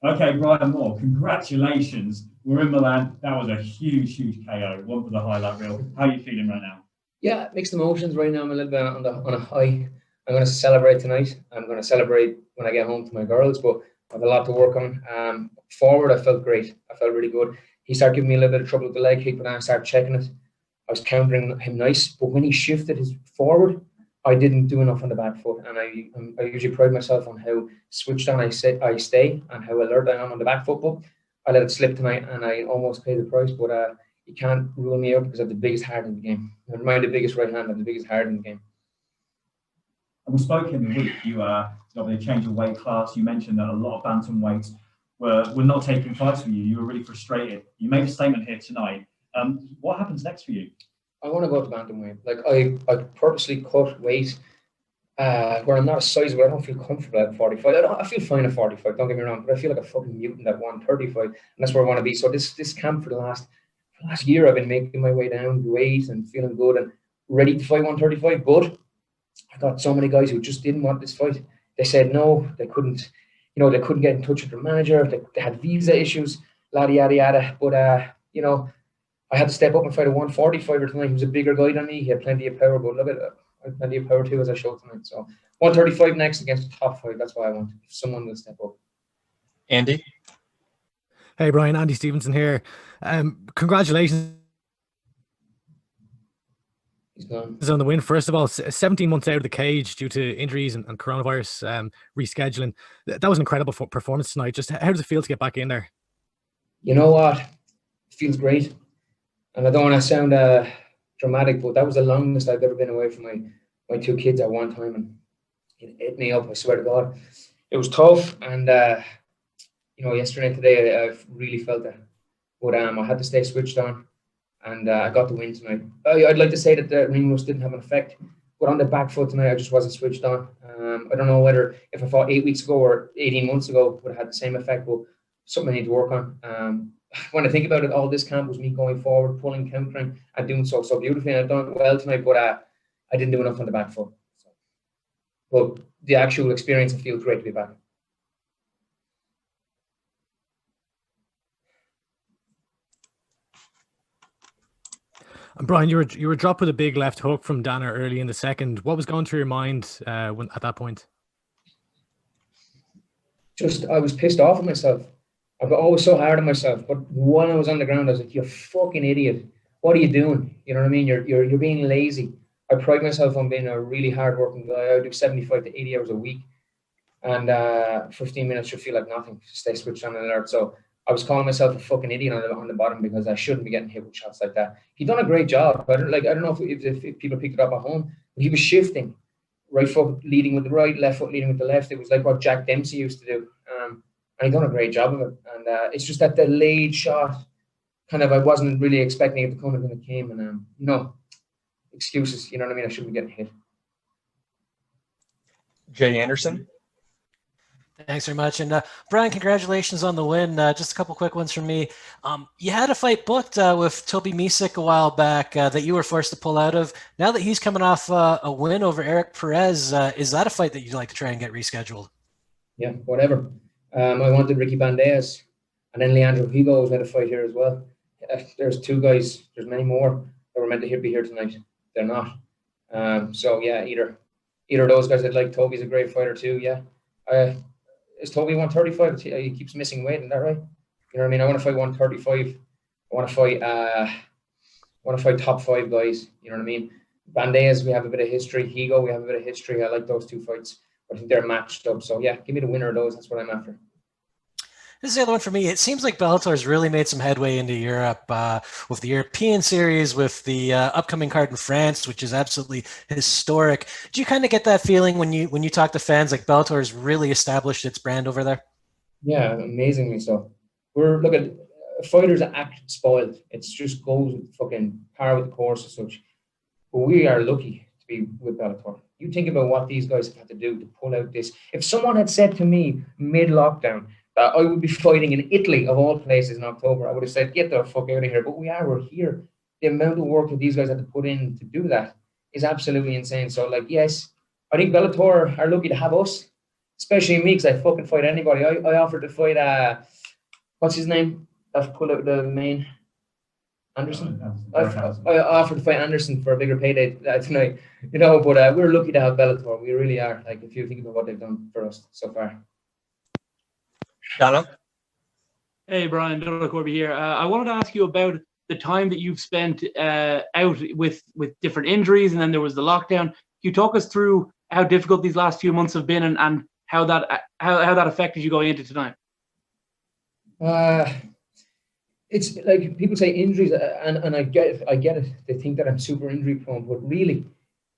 Okay, Brian Moore, congratulations. We're in Milan. That was a huge, huge KO. One for the highlight reel. How are you feeling right now? Yeah, mixed emotions right now. I'm a little bit on a high. I'm going to celebrate tonight. I'm going to celebrate when I get home to my girls, but I have a lot to work on. Forward, I felt great. I felt really good. He started giving me a little bit of trouble with the leg kick, but then I started checking it. I was countering him nice, but when he shifted his forward, I didn't do enough on the back foot. And I usually pride myself on how switched on I stay and how alert I am on the back foot. But I let it slip tonight, and I almost paid the price. But you can't rule me out because I have the biggest heart in the game. Never mind the biggest right hand, I have the biggest heart in the game. And we spoke in the week. You obviously changed your weight class. You mentioned that a lot of bantamweights were not taking fights for you. You were really frustrated. You made a statement here tonight. What happens next for you? I want to go to bantamweight. Like I purposely cut weight where I'm not a size where I don't feel comfortable at 45. I feel fine at 45. Don't get me wrong, but I feel like a fucking mutant at 135, and that's where I want to be. So this camp for the last year, I've been making my way down the weight and feeling good and ready to fight 135. But I got so many guys who just didn't want this fight. They said no, they couldn't. They couldn't get in touch with their manager. They had visa issues, yada yada yada. But I had to step up and fight a 145er tonight. He was a bigger guy than me. He had plenty of power, but look at it. I had plenty of power too, as I showed tonight. So 135 next against the top five. That's what I want. If someone will step up. Andy? Hey, Brian. Andy Stevenson here. Congratulations on the win. First of all, 17 months out of the cage due to injuries and coronavirus rescheduling. That was an incredible performance tonight. Just how does it feel to get back in there? You know what? It feels great. And I don't want to sound dramatic, but that was the longest I've ever been away from my two kids at one time. And it ate me up, I swear to God. It was tough. And, yesterday and today, I've really felt that. But I had to stay switched on. And I got the win tonight. I'd like to say that the ring rust didn't have an effect. But on the back foot tonight, I just wasn't switched on. I don't know whether if I fought 8 weeks ago or 18 months ago, would have had the same effect. But something I need to work on. When I think about it, all this camp was me going forward, pulling, countering, and doing so beautifully. And I've done it well tonight, but I didn't do enough on the back foot. But the actual experience, it feels great to be back. And Brian, you were dropped with a big left hook from Dana early in the second. What was going through your mind at that point? I was pissed off at myself. I've always so hard on myself, but when I was on the ground, I was like, "You fucking idiot! What are you doing?" You know what I mean? You're being lazy. I pride myself on being a really hard-working guy. I do 75 to 80 hours a week, and 15 minutes should feel like nothing to stay switched on and alert. So I was calling myself a fucking idiot on the bottom because I shouldn't be getting hit with shots like that. He done a great job. I don't know if people picked it up at home, but he was shifting, right foot leading with the right, left foot leading with the left. It was like what Jack Dempsey used to do. And he done a great job of it. And it's just that delayed shot, kind of, I wasn't really expecting it to come, and then it came. And, excuses, you know what I mean? I shouldn't be getting hit. Jay Anderson? Thanks very much. And Brian, congratulations on the win. Just a couple quick ones from me. You had a fight booked with Toby Misek a while back that you were forced to pull out of. Now that he's coming off a win over Eric Perez, is that a fight that you'd like to try and get rescheduled? Yeah, whatever. I wanted Ricky Banderas, and then Leandro Higo was meant to fight here as well. There's two guys. There's many more that were meant to be here tonight. They're not. So yeah, either of those guys. I'd like. Toby's a great fighter too. Yeah. Is Toby 135? He keeps missing weight. Isn't that right? You know what I mean? I want to fight 135. I want to fight top five guys. You know what I mean? Banderas, we have a bit of history. Higo, we have a bit of history. I like those two fights. I think they're matched up. So yeah, give me the winner of those. That's what I'm after. This is the other one for me. It seems like Bellator has really made some headway into Europe with the European series, with the upcoming card in France, which is absolutely historic. Do you kind of get that feeling when you talk to fans, like Bellator has really established its brand over there? Yeah, amazingly so. Look at fighters that act spoiled. It's just goes with fucking par with the course as such. But we are lucky to be with Bellator. You think about what these guys have had to do to pull out this. If someone had said to me mid-lockdown that I would be fighting in Italy, of all places, in October, I would have said, get the fuck out of here. But we're here. The amount of work that these guys had to put in to do that is absolutely insane. So, yes, I think Bellator are lucky to have us. especially me, because I fucking fight anybody. I offered to fight, what's his name? I've pulled out the main. Anderson. I offered to fight Anderson for a bigger payday tonight, you know. But we're lucky to have Bellator. We really are. Like, if you think about what they've done for us so far. Donald? Hey, Brian, Donald Corby here. I wanted to ask you about the time that you've spent out with different injuries, and then there was the lockdown. Can you talk us through how difficult these last few months have been, and how that affected you going into tonight? It's like people say injuries, and I get it. They think that I'm super injury prone, but really,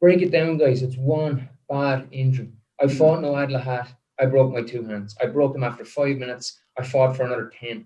break it down, guys. It's one bad injury. I fought no Adelahat. I broke my 2 hands. I broke them after 5 minutes. I fought for another 10.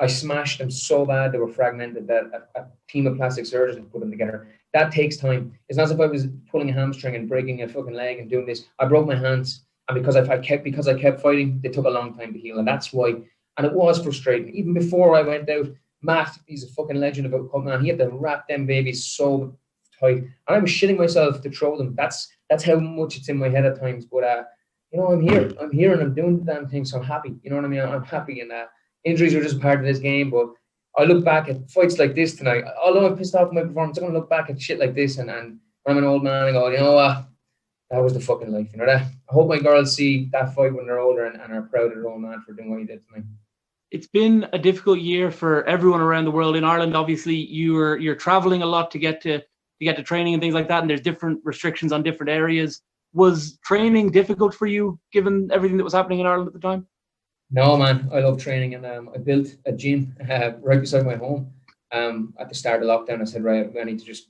I smashed them so bad they were fragmented that a team of plastic surgeons put them together. That takes time. It's not as if I was pulling a hamstring and breaking a fucking leg and doing this. I broke my hands, and because I kept fighting, they took a long time to heal, and that's why. And it was frustrating. Even before I went out, Matt, he's a fucking legend about cut, man. He had to wrap them babies so tight, and I was shitting myself to throw them. That's how much it's in my head at times. But you know, I'm here, and I'm doing the damn thing, so I'm happy. You know what I mean? I'm happy, and injuries are just part of this game. But I look back at fights like this tonight. Although I'm pissed off with my performance, I'm gonna look back at shit like this, and when I'm an old man, I go, you know what? That was the fucking life. You know that. I hope my girls see that fight when they're older and are proud of their old man for doing what he did tonight. It's been a difficult year for everyone around the world. In Ireland, obviously, you're traveling a lot to get to training and things like that, and there's different restrictions on different areas. Was training difficult for you, given everything that was happening in Ireland at the time? No, man. I love training, and I built a gym right beside my home. At the start of lockdown, I said, right, I need to just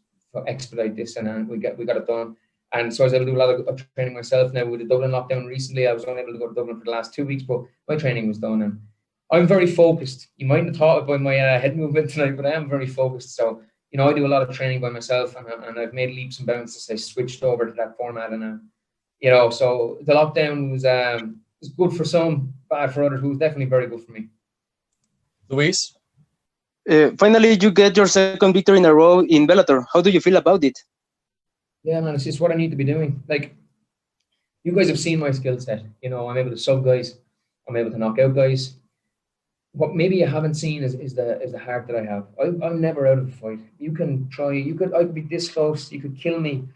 expedite this, and we got it done. And so I was able to do a lot of training myself. Now with the Dublin lockdown recently, I was only able to go to Dublin for the last 2 weeks, but my training was done, and I'm very focused. You mightn't have thought it by my head movement tonight, but I am very focused. So, you know, I do a lot of training by myself, and I've made leaps and bounds since I switched over to that format. And, you know, so the lockdown was good for some, bad for others, but it was definitely very good for me. Luis? Finally, you get your second victory in a row in Bellator. How do you feel about it? Yeah, man, it's just what I need to be doing. Like, you guys have seen my skill set. You know, I'm able to sub guys. I'm able to knock out guys. What maybe you haven't seen is the heart that I have. I'm never out of a fight. You can try. I could be this close. You could kill me.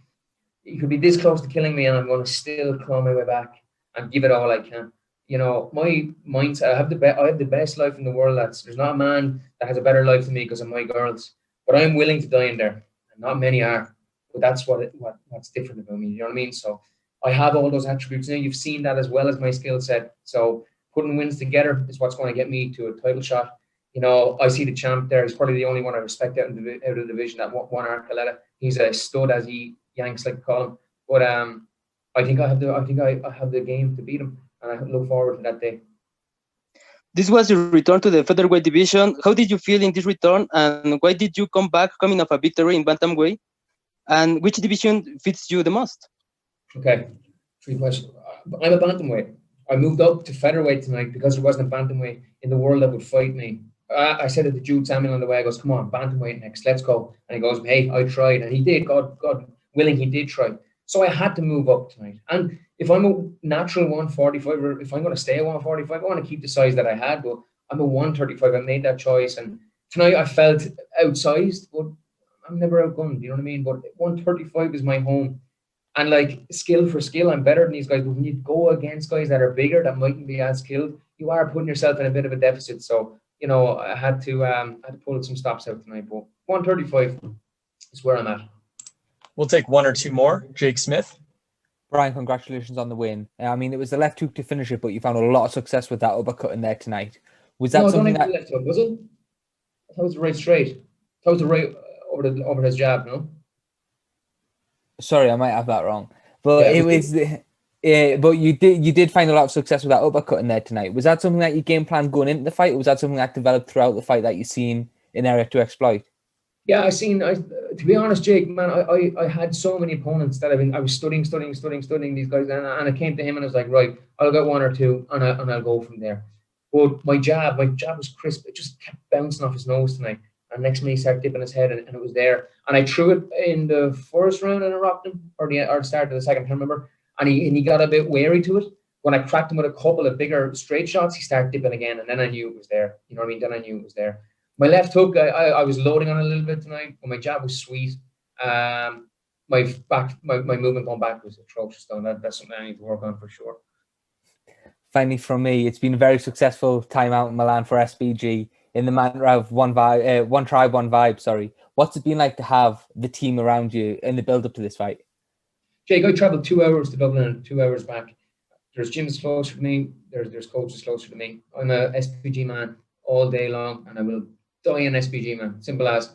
You could be this close to killing me, and I'm going to still claw my way back and give it all I can. You know, my mindset. I have the best life in the world. There's not a man that has a better life than me because of my girls. But I'm willing to die in there, and not many are. But that's what's different about me. You know what I mean? So I have all those attributes. Now you've seen that as well as my skill set. So putting wins together is what's going to get me to a title shot. You know, I see the champ there. He's probably the only one I respect out of the division. That one Archuleta. He's a stud, as he Yanks like to call him. But I think I have the game to beat him, and I look forward to that day. This was your return to the featherweight division. How did you feel in this return, and why did you come back coming off a victory in bantamweight? And which division fits you the most? Okay, 3 questions. I'm a bantamweight. I moved up to featherweight tonight because there wasn't a bantamweight in the world that would fight me. I said it to Jude Samuel on the way. I goes, come on, bantamweight next, let's go. And he goes, hey, I tried. And he did, God willing, he did try. So I had to move up tonight. And if I'm a natural 145, or if I'm going to stay at 145, I want to keep the size that I had, but I'm a 135. I made that choice. And tonight I felt outsized, but I'm never outgunned, you know what I mean? But 135 is my home. And like skill for skill, I'm better than these guys. But when you go against guys that are bigger, that mightn't be as skilled, you are putting yourself in a bit of a deficit. So, you know, I had to pull some stops out tonight. But 135 is where I'm at. We'll take one or two more. Jake Smith. Brian, congratulations on the win. I mean, it was the left hook to finish it, but you found a lot of success with that uppercut in there tonight. Was that something that... left hook, was it? That was the right straight. That was the right over his jab, no? Sorry, I might have that wrong. But yeah, it was... but you did find a lot of success with that uppercut in there tonight. Was that something that you game planned going into the fight, or was that something that developed throughout the fight that you've seen in area to exploit? Yeah, to be honest, Jake, man, I had so many opponents that I was studying these guys, and I came to him and I was like, right, I'll get one or two and I'll go from there. But my jab was crisp. It just kept bouncing off his nose tonight. And next minute he started dipping his head and it was there. And I threw it in the first round and I rocked him, or the start of the second, I can't remember. And he got a bit wary to it. when I cracked him with a couple of bigger straight shots, he started dipping again, and then I knew it was there. You know what I mean? Then I knew it was there. My left hook, I was loading on a little bit tonight, but my jab was sweet. My movement going back was atrocious, though. That's something I need to work on for sure. Finally, from me, it's been a very successful time out in Milan for SBG in the mantra of one tribe, one vibe. Sorry, what's it been like to have the team around you in the build-up to this fight? Jake, I travelled 2 hours to Dublin and 2 hours back. There's gyms closer to me. There's coaches closer to me. I'm a SPG man all day long, and I will die an SPG man. Simple as.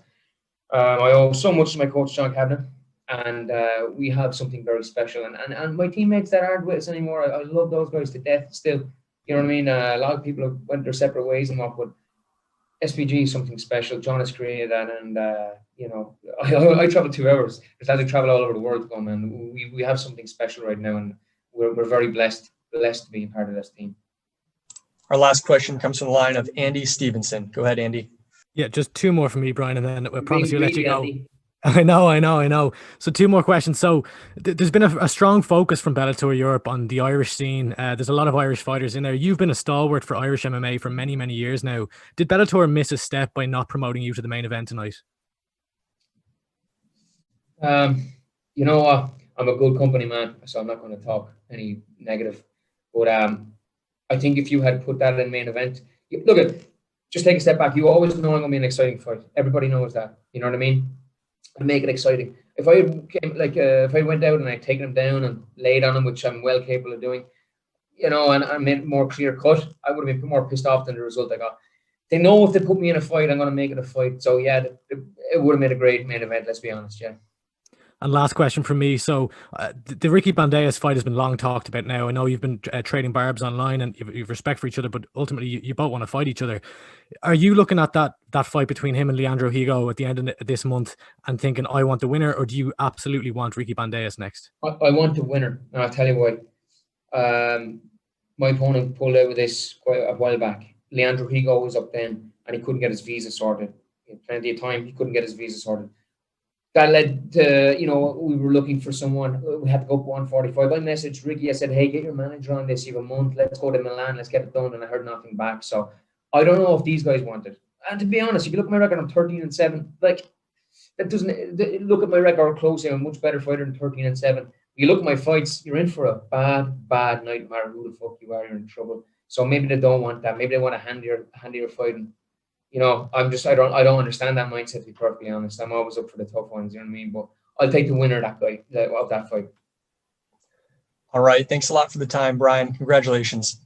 I owe so much to my coach, John Kavanagh, and we have something very special. And my teammates that aren't with us anymore, I love those guys to death still. You know what I mean? A lot of people have went their separate ways and what, but SPG is something special. John has created that, and you know, I travel 2 hours. There's lads who travel all over the world to come, and we have something special right now, and we're very blessed to be a part of this team. Our last question comes from the line of Andy Stevenson. Go ahead, Andy. Yeah, just 2 more from me, Brian, and then I promise you I'll let you go. I know. So 2 more questions. So there's been a strong focus from Bellator Europe on the Irish scene. There's a lot of Irish fighters in there. You've been a stalwart for Irish MMA for many, many years now. Did Bellator miss a step by not promoting you to the main event tonight? You know what? I'm a good company man, so I'm not going to talk any negative. But I think if you had put that in main event, just take a step back. You always know I'm going to be an exciting fight. Everybody knows that. You know what I mean? And make it exciting. If I came, if I went out and I'd taken him down and laid on him, which I'm well capable of doing, you know, and I made it more clear cut, I would have been more pissed off than the result I got. They know if they put me in a fight, I'm going to make it a fight. So yeah, it would have made a great main event. Let's be honest, yeah. And last question from me. So the Ricky Bandejas fight has been long talked about now. I know you've been trading barbs online and you've respect for each other, but ultimately you both want to fight each other. Are you looking at that fight between him and Leandro Higo at the end of this month and thinking, I want the winner, or do you absolutely want Ricky Bandejas next? I want the winner, and I'll tell you why. My opponent pulled out of this quite a while back. Leandro Higo was up then, and he couldn't get his visa sorted. He had plenty of time. He couldn't get his visa sorted. That led to, you know, we were looking for someone. We had to go up 145. I messaged Ricky. I said, hey, get your manager on this. You have a month. Let's go to Milan. Let's get it done. And I heard nothing back. So I don't know if these guys want it. And to be honest, if you look at my record, I'm 13-7. Like, that doesn't look at my record closely. I'm a much better fighter than 13-7. You look at my fights, you're in for a bad night. No matter who the fuck you are, you're in trouble. So maybe they don't want that. Maybe they want a handier fight. And, you know, I don't understand that mindset, to be perfectly honest. I'm always up for the tough ones, you know what I mean? But I'll take the winner of that fight. All right. Thanks a lot for the time, Brian. Congratulations.